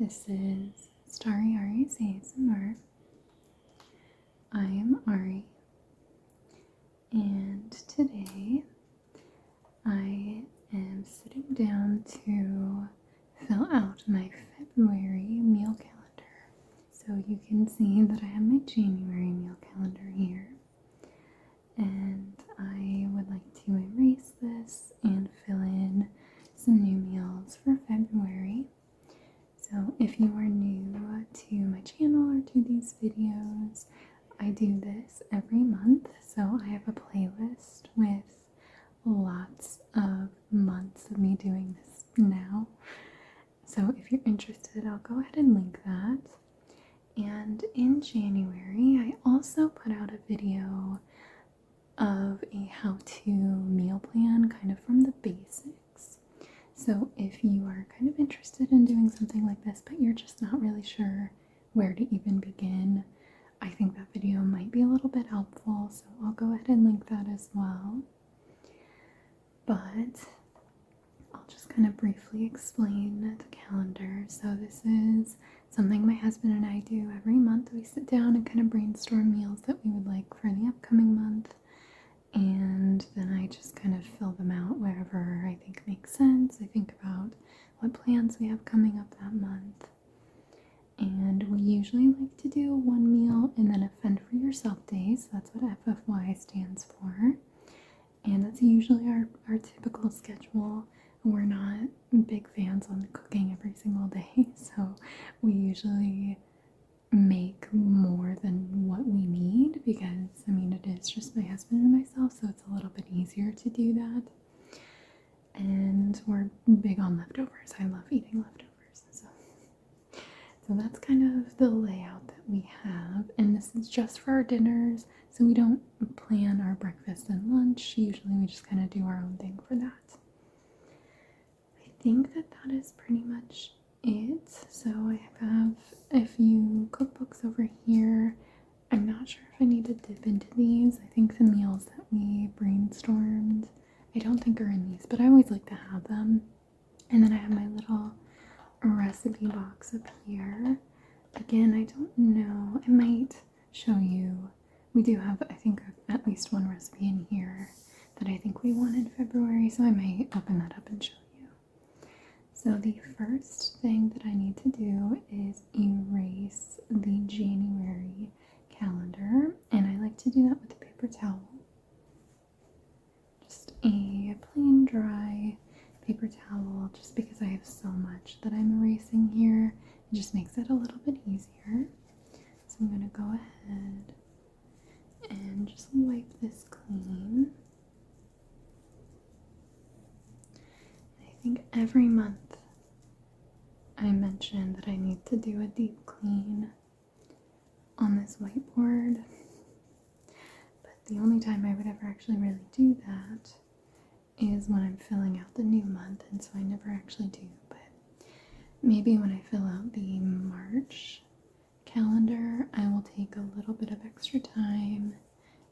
This is Starry Ari's ASMR. I am Ari, and today I am sitting down to fill out my February meal calendar. So you can see that I have my January meal calendar here, and I would like to erase this and fill in some new meals for February. So if you are new to my channel or to these videos, I do this every month. So I have a playlist with lots of months of me doing this now. So if you're interested, I'll go ahead and link that. And in January, I also put out a video of a how-to meal plan, kind of from the basics. So if you are kind of interested in doing something like this, but you're just not really sure where to even begin, I think that video might be a little bit helpful, so I'll go ahead and link that as well. But I'll just kind of briefly explain the calendar. So this is something my husband and I do every month. We sit down and kind of brainstorm meals that we would like for the upcoming month. And then I just kind of fill them out wherever I think makes sense. I think about what plans we have coming up that month. And we usually like to do one meal and then a fend for yourself day. So that's what FFY stands for. And that's usually our typical schedule. We're not big fans on cooking every single day. So we usually make more than what we need because, I mean, it is just my husband and myself, so it's a little bit easier to do that. And we're big on leftovers. I love eating leftovers. So that's kind of the layout that we have. And this is just for our dinners, so we don't plan our breakfast and lunch. Usually we just kind of do our own thing for that. I think that is pretty much it. So I have a few cookbooks over here. I'm not sure if I need to dip into these. I think the meals that we brainstormed, I don't think are in these, but I always like to have them. And then I have my little recipe box up here. Again, I don't know. I might show you. We do have, I think, at least one recipe in here that I think we want in February, so I might open that up and show you. So the first thing that I need to do is erase the January calendar, and I like to do that with a paper towel. Just a plain dry paper towel, just because I have so much that I'm erasing here. It just makes it a little bit easier. So I'm going to go ahead and just wipe this clean. I think every month I mention that I need to do a deep clean on this whiteboard, but the only time I would ever actually really do that is when I'm filling out the new month, and so I never actually do. But maybe when I fill out the March calendar, I will take a little bit of extra time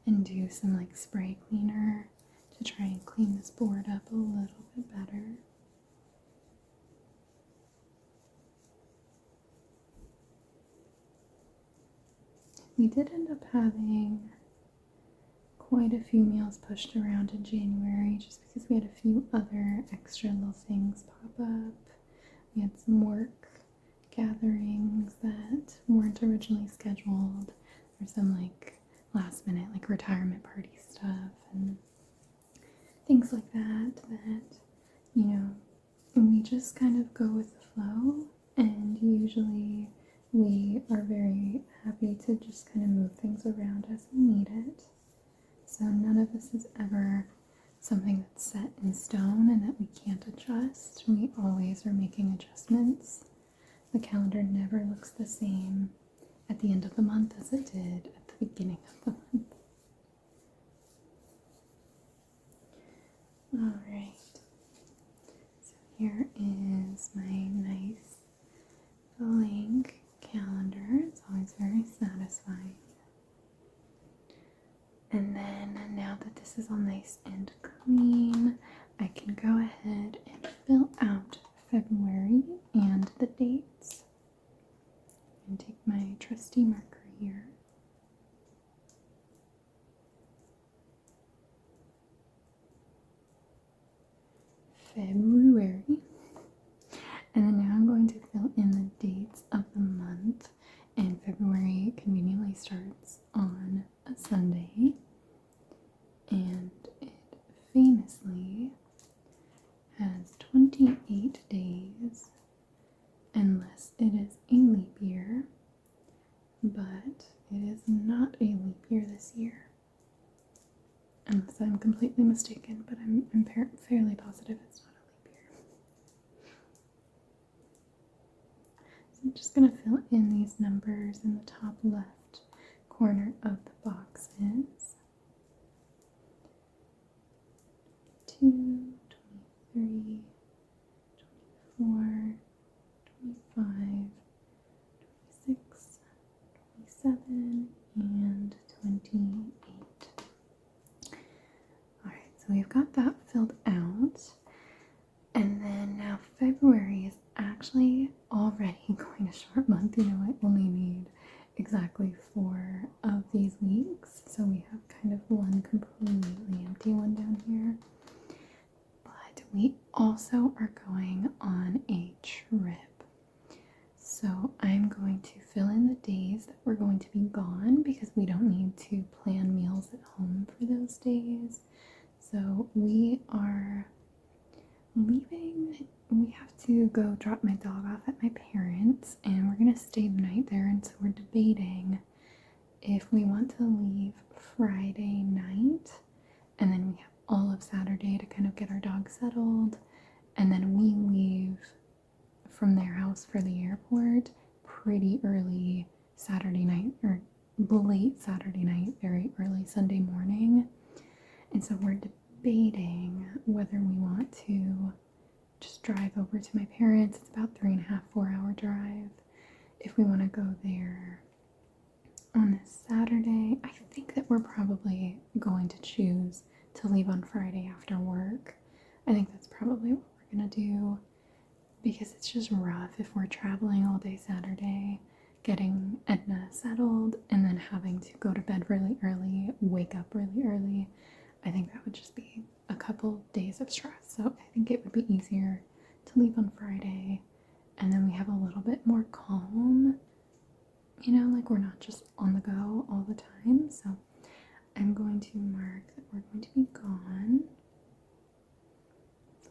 and do some like spray cleaner to try and clean this board up a little bit better. We did end up having quite a few meals pushed around in January just because we had a few other extra little things pop up. We had some work gatherings that weren't originally scheduled, or some like last minute like retirement party stuff and things like that, you know, we just kind of go with the flow, and usually we are very happy to just kind of move things around as we need it. So none of this is ever something that's set in stone and that we can't adjust. We always are making adjustments. The calendar never looks the same at the end of the month as it did at the beginning of the month. Alright, so here is my nice blank calendar. It's always very satisfying. And then now that this is all nice and clean, I can go ahead and fill out February and the dates. Christy marker here. February. And then now I'm going to fill in the dates of the month. And February conveniently starts on a Sunday. And it famously has 28 days, unless it is a leap year. But it is not a leap year this year. Unless I'm completely mistaken, but I'm fairly positive it's not a leap year. So I'm just going to fill in these numbers in the top left corner of the boxes. 22, 23, 24, 25, 26, 27, and 28. Alright, so we've got that filled out. And then now February is actually already going a short month. You know, I only need exactly 4 of these weeks. So we have kind of one completely empty one down here. But we also are going on a trip. So I'm going to fill in the days that we're going to be gone because we don't need to plan meals at home for those days. So we are leaving. We have to go drop my dog off at my parents' and we're going to stay the night there. And so we're debating if we want to leave Friday night and then we have all of Saturday to kind of get our dog settled. And then we leave from their house for the airport pretty early Saturday night, or late Saturday night, very early Sunday morning. And so we're debating whether we want to just drive over to my parents. It's about 3.5, 4-hour drive. If we want to go there on this Saturday, I think that we're probably going to choose to leave on Friday after work. I think that's probably what we're going to do. Because it's just rough if we're traveling all day Saturday, getting Edna settled, and then having to go to bed really early, wake up really early. I think that would just be a couple days of stress. So I think it would be easier to leave on Friday, and then we have a little bit more calm. You know, like we're not just on the go all the time. So I'm going to mark that we're going to be gone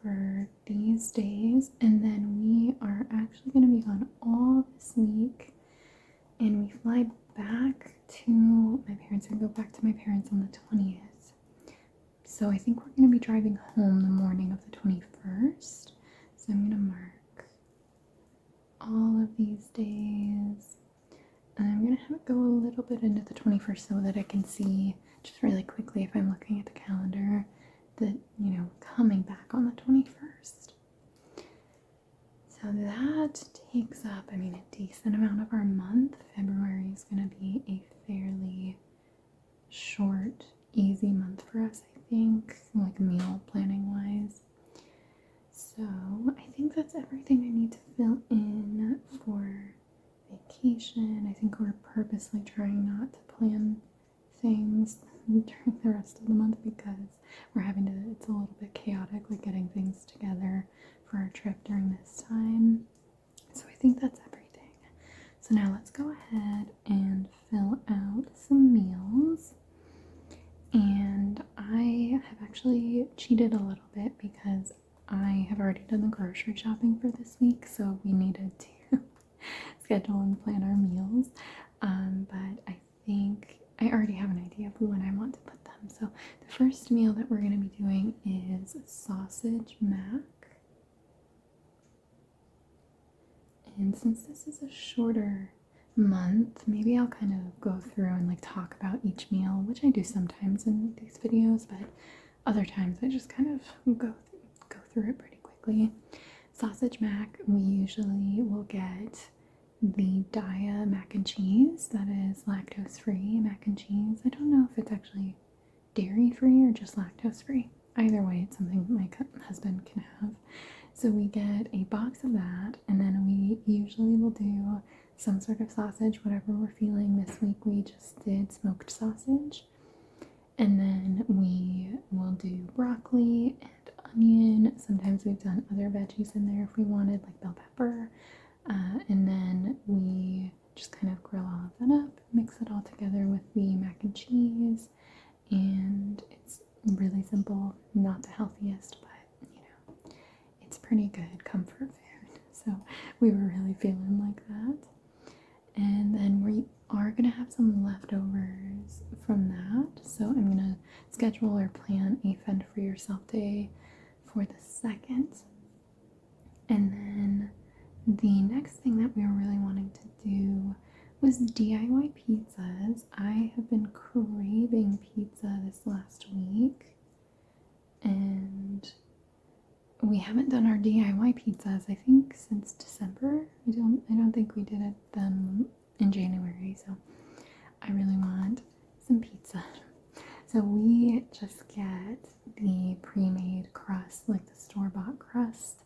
for these days, and then we are actually going to be gone all this week, and we fly back to my parents and go back to my parents on the 20th. So I think we're going to be driving home the morning of the 21st. So I'm going to mark all of these days, and I'm going to have it go a little bit into the 21st so that I can see just really quickly if I'm looking at the calendar that, you know, coming back on the 21st. So that takes up, I mean, a decent amount of our month. February is going to be a fairly short, easy month for us, I think, like meal planning wise. So I think that's everything I need to fill in for vacation. I think we're purposely trying not to plan things during the rest of the month because we're having to, it's a little bit chaotic with getting things together for our trip during this time. So I think that's everything. So now let's go ahead and fill out some meals. And I have actually cheated a little bit because I have already done the grocery shopping for this week, so we needed to schedule and plan our meals. But I think I already have an idea of who and I want to put them. So the first meal that we're going to be doing is sausage mac. And since this is a shorter month, maybe I'll kind of go through and like talk about each meal, which I do sometimes in these videos, but other times I just kind of go through it pretty quickly. Sausage mac, we usually will get the Daya mac and cheese that is lactose free mac and cheese. I don't know if it's actually dairy free or just lactose free. Either way, it's something that my husband can have. So we get a box of that, and then we usually will do some sort of sausage, whatever we're feeling. This week we just did smoked sausage. And then we will do broccoli and onion. Sometimes we've done other veggies in there if we wanted, like bell pepper. And then we just kind of grill all of that up, mix it all together with the mac and cheese. And it's really simple, not the healthiest, but you know, it's pretty good comfort food. So we were really feeling like that. And then we are going to have some leftovers from that. So I'm going to schedule or plan a Fend for Yourself day for the 2nd. And then the next thing that we were really wanting to do was DIY pizzas. I have been craving pizza this last week. And we haven't done our DIY pizzas, I think, since December. I don't think we did them in January, so I really want some pizza. So we just get the pre-made crust, like the store-bought crust.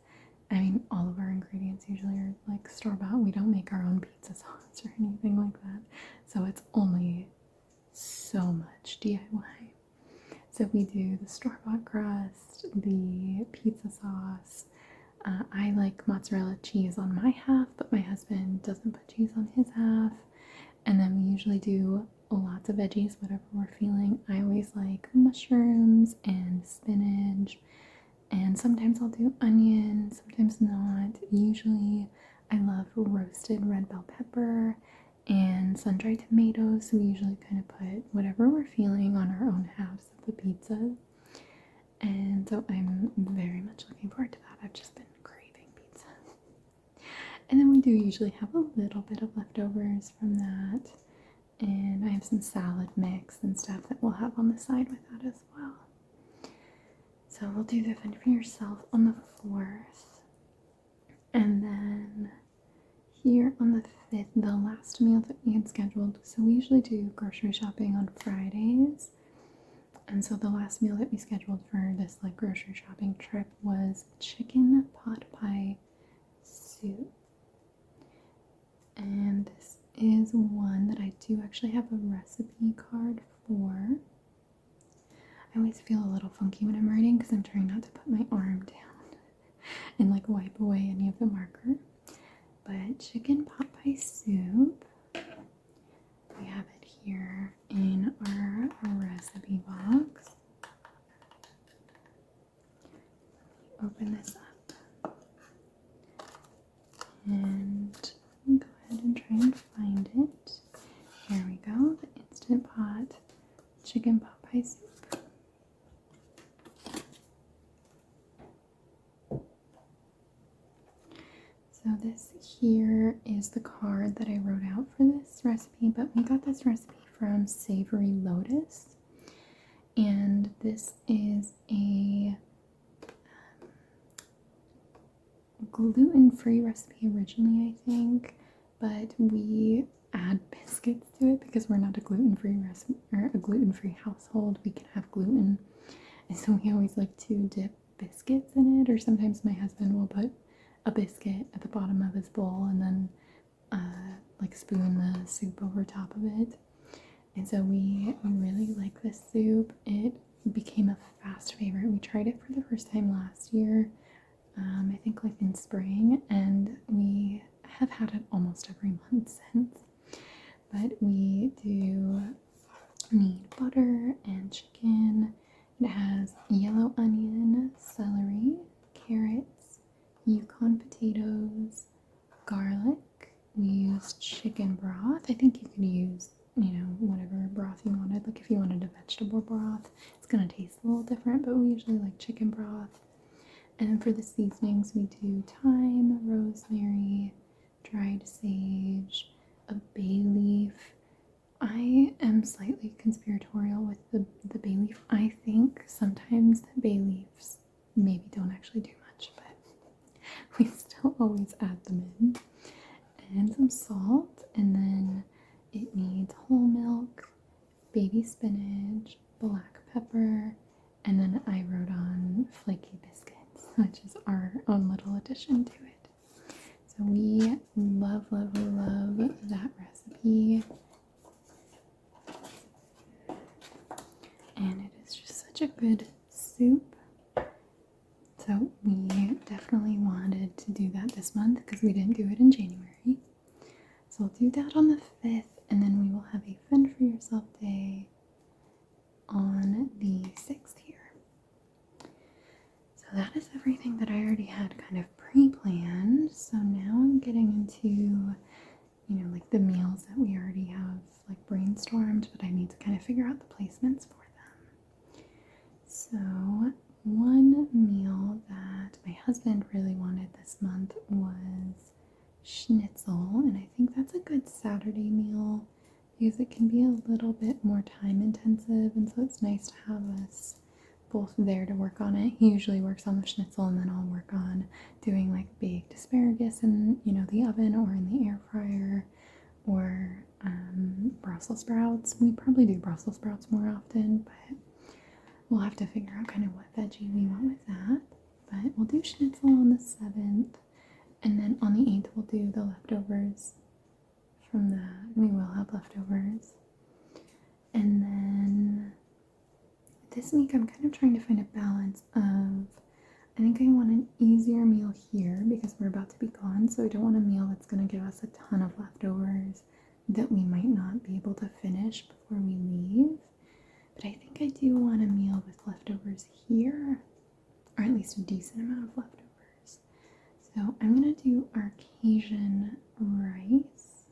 I mean, all of our ingredients usually are like store-bought. We don't make our own pizza sauce or anything like that. So it's only so much DIY. So we do the store-bought crust, the pizza sauce. I like mozzarella cheese on my half, but my husband doesn't put cheese on his half. And then we usually do lots of veggies, whatever we're feeling. I always like mushrooms and spinach. And sometimes I'll do onion, sometimes not. Usually I love roasted red bell pepper and sun-dried tomatoes. So we usually kind of put whatever we're feeling on our own halves of the pizza. And so I'm very much looking forward to that. I've just been craving pizza. And then we do usually have a little bit of leftovers from that. And I have some salad mix and stuff that we'll have on the side with that as well. So we'll do the Fend for Yourself on the 4th. And then here on the 5th, the last meal that we had scheduled. So we usually do grocery shopping on Fridays. And so the last meal that we scheduled for this like grocery shopping trip was chicken pot pie soup. And this is one that I do actually have a recipe card for. I always feel a little funky when I'm writing because I'm trying not to put my arm down and like wipe away any of the marker. But chicken pot pie soup, we have it here in our recipe box. Open this up and go ahead and try and find it. Here we go, the Instant Pot chicken pot pie soup. So this here is the card that I wrote out for this recipe, but we got this recipe from Savory Lotus, and this is a gluten-free recipe originally, I think, but we add biscuits to it because we're not a gluten-free recipe or a gluten-free household. We can have gluten, and so we always like to dip biscuits in it, or sometimes my husband will put a biscuit at the bottom of his bowl and then like spoon the soup over top of it. And so we really like this soup. It became a fast favorite. We tried it for the first time last year, I think like in spring, and we have had it almost every month since. But we do need butter and chicken. It has yellow onion, celery, carrots, Yukon potatoes, garlic. We used chicken broth. I think you could use, whatever broth you wanted. Like if you wanted a vegetable broth, it's gonna taste a little different, but we usually like chicken broth. And then for the seasonings, we do thyme, rosemary, dried sage, a bay leaf. I am slightly conspiratorial with the bay leaf. I think sometimes the bay leaves maybe don't actually do much, but we still always add them in. And some salt, and then it needs whole milk, baby spinach, black pepper, and then I wrote on flaky biscuits, which is our own little addition to it. So we love, love, love January. So we'll do that on the 5th, and then we will have a Fend for Yourself day on the 6th here. So that is everything that I already had kind of pre-planned. So now I'm getting into, like the meals that we already have like brainstormed, but I need to kind of figure out the placements for them. So one meal that my husband really wanted this month was schnitzel, and I think that's a good Saturday meal because it can be a little bit more time intensive, and so it's nice to have us both there to work on it. He usually works on the schnitzel, and then I'll work on doing like baked asparagus in the oven or in the air fryer, or Brussels sprouts. We probably do Brussels sprouts more often, but we'll have to figure out kind of what veggie we want with that. But we'll do schnitzel on the 7th, and then on the 8th we'll do the leftovers from that. We will have leftovers. And then this week I'm kind of trying to find a balance of, I think I want an easier meal here because we're about to be gone, so I don't want a meal that's going to give us a ton of leftovers that we might not be able to finish before we leave. But I think I do want a meal with leftovers here, or at least a decent amount of leftovers. So I'm going to do our Cajun rice.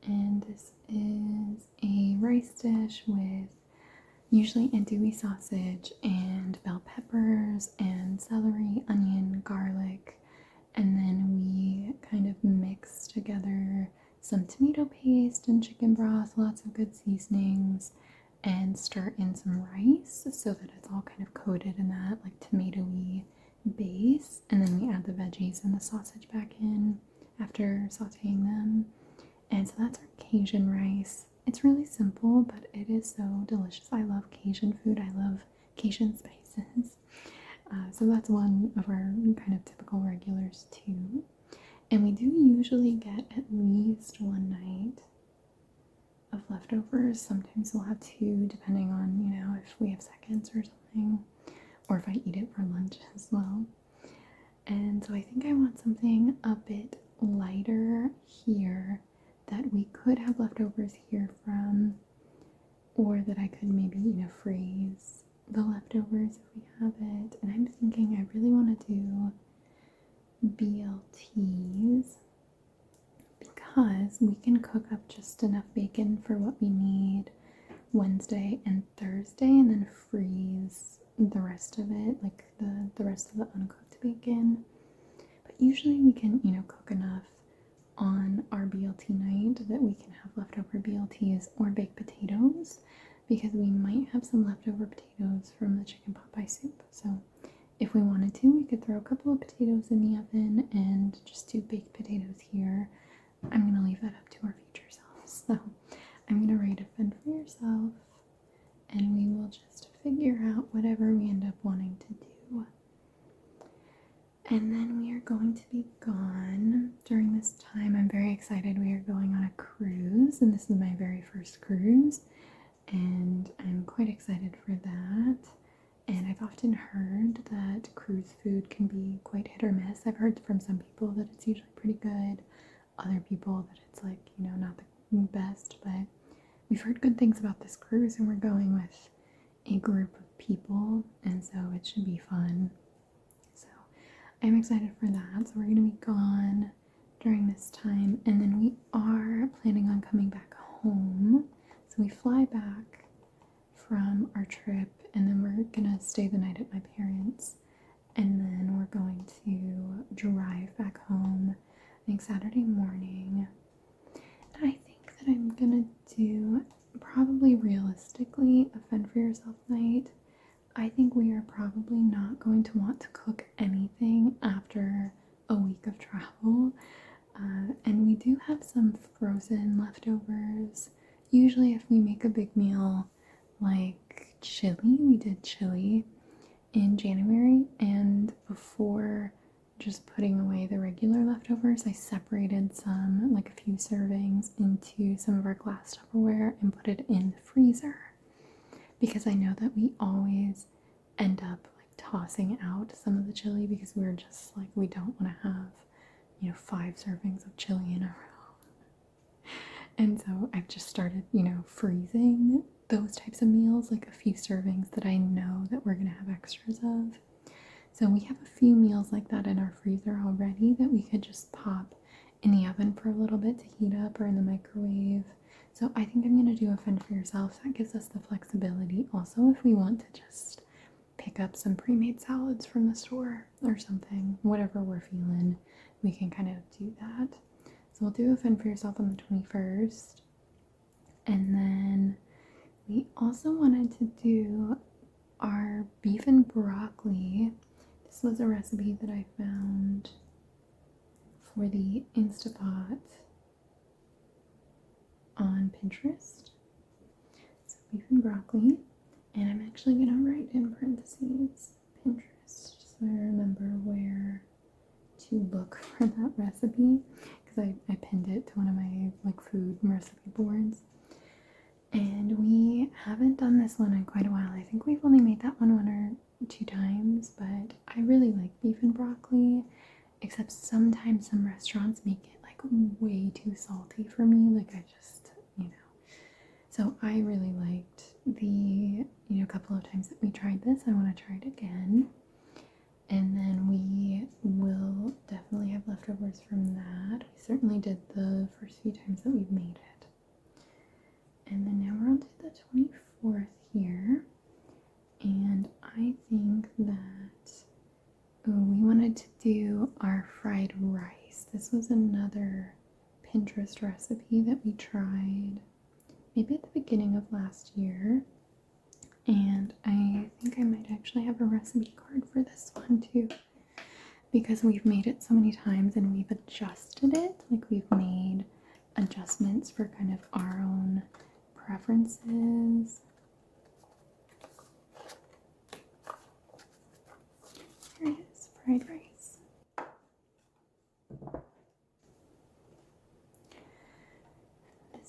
And this is a rice dish with usually andouille sausage and bell peppers and celery, onion, garlic, and then we kind of mix together some tomato paste and chicken broth, lots of good seasonings, and stir in some rice so that it's all kind of coated in that like tomatoey base, and then we add the veggies and the sausage back in after sauteing them. And so that's our Cajun rice. It's really simple, but it is so delicious. I love Cajun food. I love Cajun spices. So that's one of our kind of typical regulars too. And we do usually get at least one night of leftovers. Sometimes we'll have two, depending on, if we have seconds or something, or if I eat it for lunch as well. And so I think I want something a bit lighter here that we could have leftovers here from, or that I could maybe, freeze the leftovers if we have it. And I'm thinking I really want to do BLTs because we can cook up just enough bacon for what we need Wednesday and Thursday, and then freeze the rest of it, like the rest of the uncooked bacon. But usually we can, cook enough on our BLT night that we can have leftover BLTs or baked potatoes, because we might have some leftover potatoes from the chicken pot pie soup. So if we wanted to, we could throw a couple of potatoes in the oven and just do baked potatoes here. I'm going to leave that up to our future selves. So I'm going to write a Fend for Yourself, and we will just figure out whatever we end up wanting to do. And then we are going to be gone during this time. I'm very excited. We are going on a cruise, and this is my very first cruise, and I'm quite excited for that. And I've often heard that cruise food can be quite hit or miss. I've heard from some people that it's usually pretty good, other people that it's like, not the best, but we've heard good things about this cruise, and we're going with a group of people, and so it should be fun. So I'm excited for that. So we're going to be gone during this time, and then we are planning on coming back home. So we fly back from our trip, and then we're gonna stay the night at my parents', and then we're going to drive back home, I think Saturday morning. And I think that I'm gonna do, probably realistically, a Fend for Yourself night. I think we are probably not going to want to cook anything after a week of travel, and we do have some frozen leftovers. Usually if we make a big meal like chili, we did chili in January, and before just putting away the regular leftovers, I separated some, like a few servings, into some of our glass Tupperware and put it in the freezer, because I know that we always end up like tossing out some of the chili because we're just like, we don't want to have 5 servings of chili in a row. And so I've just started, freezing those types of meals, like a few servings that I know that we're gonna have extras of. So we have a few meals like that in our freezer already that we could just pop in the oven for a little bit to heat up, or in the microwave. So I think I'm gonna do a fend for yourself. That gives us the flexibility. Also, if we want to just pick up some pre-made salads from the store or something, whatever we're feeling, we can kind of do that. So we'll do a fend for yourself on the 21st. And then we also wanted to do our beef and broccoli. This was a recipe that I found for the Instapot on Pinterest. So beef and broccoli. And I'm actually going to write in parentheses Pinterest so I remember where to look for that recipe, because I pinned it to one of my food recipe boards. And we haven't done this one in quite a while. I think we've only made that one or 2 times, but I really like beef and broccoli, except sometimes some restaurants make it way too salty for me. I just, So I really liked the, couple of times that we tried this. I want to try it again. And then we will definitely have leftovers from that. We certainly did the first few times that we've made it. And then now we're on to the 24th here. And I think that we wanted to do our fried rice. This was another Pinterest recipe that we tried maybe at the beginning of last year. And I think I might actually have a recipe card for this one too, because we've made it so many times and we've adjusted it. We've made adjustments for kind of our own preferences. Here it is, fried rice.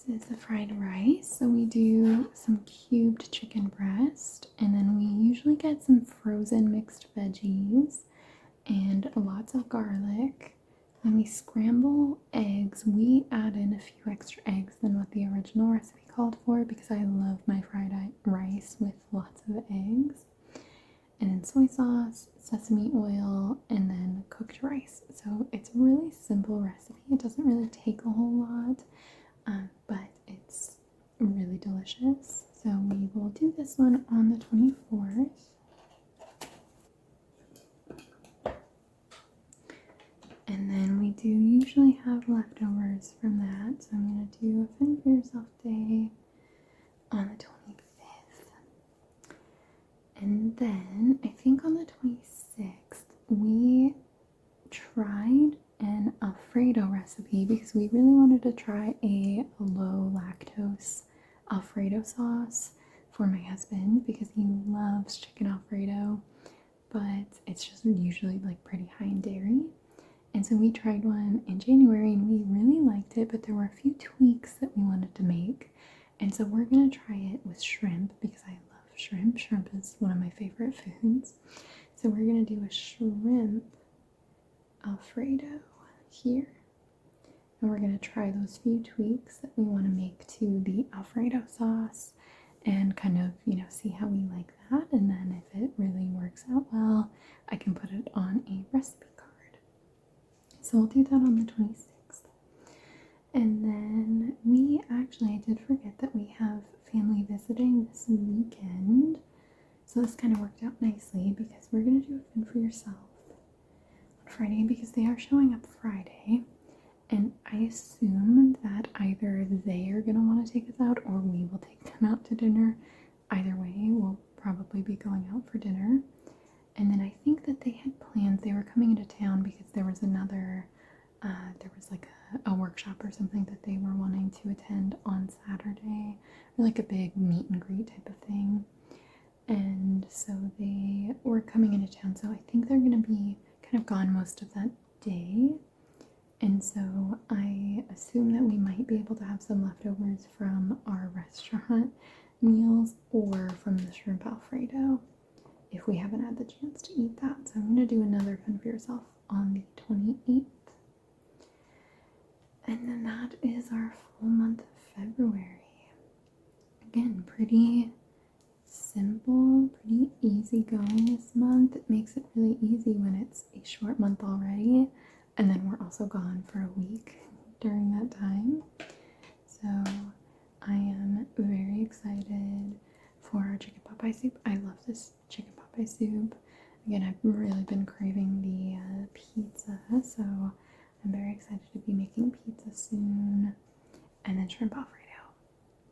This is the fried rice. So we do some cubed chicken breast, and then we usually get some frozen mixed veggies and lots of garlic. Then we scramble eggs. We add in a few extra eggs than what the original recipe called for, because I love my fried rice with lots of eggs. And then soy sauce, sesame oil, and then cooked rice. So it's a really simple recipe. It doesn't really take a whole lot, but it's really delicious. So we will do this one on the 24th. And then we do usually have leftovers from that. So I'm going to do a fend for yourself day on the 25th. And then I think on the 26th, we tried an Alfredo recipe because we really wanted to try a low lactose Alfredo sauce for my husband, because he loves chicken Alfredo, but it's just usually pretty high in dairy. And so we tried one in January and we really liked it, but there were a few tweaks that we wanted to make. And so we're going to try it with shrimp, because I love shrimp. Shrimp is one of my favorite foods. So we're going to do a shrimp Alfredo here. And we're going to try those few tweaks that we want to make to the Alfredo sauce and kind of, see how we like that. And then if it really works out well, I can put it on a recipe card. So we'll do that on the 26th. And then I did forget that we have family visiting this weekend. So this kind of worked out nicely, because we're going to do a fend for yourself on Friday, because they are showing up Friday. And I assume that either they are going to want to take us out or we will take them out to dinner. Either way, we'll probably be going out for dinner. And then I think that they had plans. They were coming into town because there was another, a workshop or something that they were wanting to attend on Saturday, or a big meet and greet type of thing. And so they were coming into town. So I think they're going to be kind of gone most of that day. And so I assume that we might be able to have some leftovers from our restaurant meals or from the shrimp Alfredo, if we haven't had the chance to eat that. So I'm going to do another fend for yourself on the 28th. And then that is our full month of February. Again, pretty simple, pretty easy going this month. It makes it really easy when it's a short month already. And then we're also gone for a week during that time. So I am very excited for our chicken pot pie soup. I love this chicken pot pie soup. Again, I've really been craving the pizza, so I'm very excited to be making pizza soon. And then shrimp Alfredo.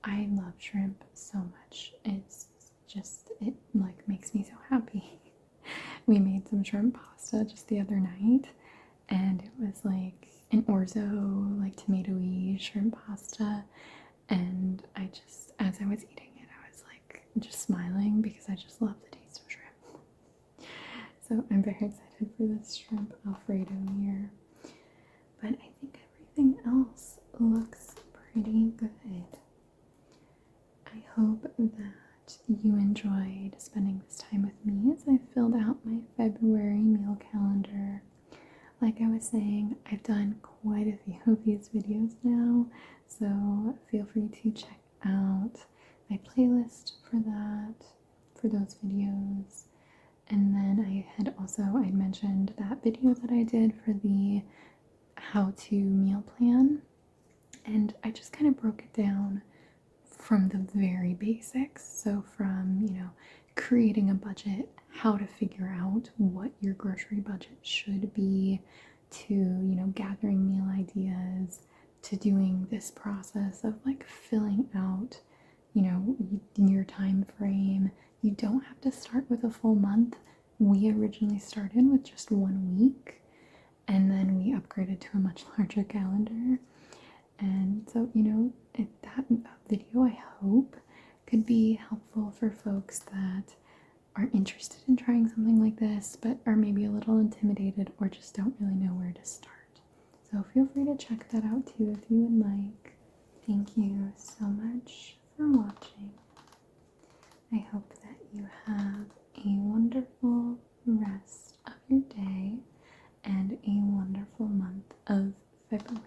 I love shrimp so much. It's just, it like makes me so happy. We made some shrimp pasta just the other night, and it was like an orzo, like tomatoey shrimp pasta. And I just, as I was eating it, I was like just smiling because I just love the taste of shrimp. So I'm very excited for this shrimp Alfredo here. But I think everything else looks pretty good. I hope that you enjoyed spending this time with me as I filled out my February meal calendar. Like I was saying, I've done quite a few of these videos now, so feel free to check out my playlist for that, for those videos. And then I'd mentioned that video that I did for the how to meal plan, and I just kind of broke it down from the very basics. So from, creating a budget, how to figure out what your grocery budget should be, to, gathering meal ideas, to doing this process of like filling out, your time frame. You don't have to start with a full month. We originally started with just 1 week, and then we upgraded to a much larger calendar. And so, that video, I hope, could be helpful for folks that are interested in trying something like this, but are maybe a little intimidated or just don't really know where to start. So feel free to check that out too if you would like. Thank you so much for watching. I hope that you have a wonderful rest of your day and a wonderful month of February.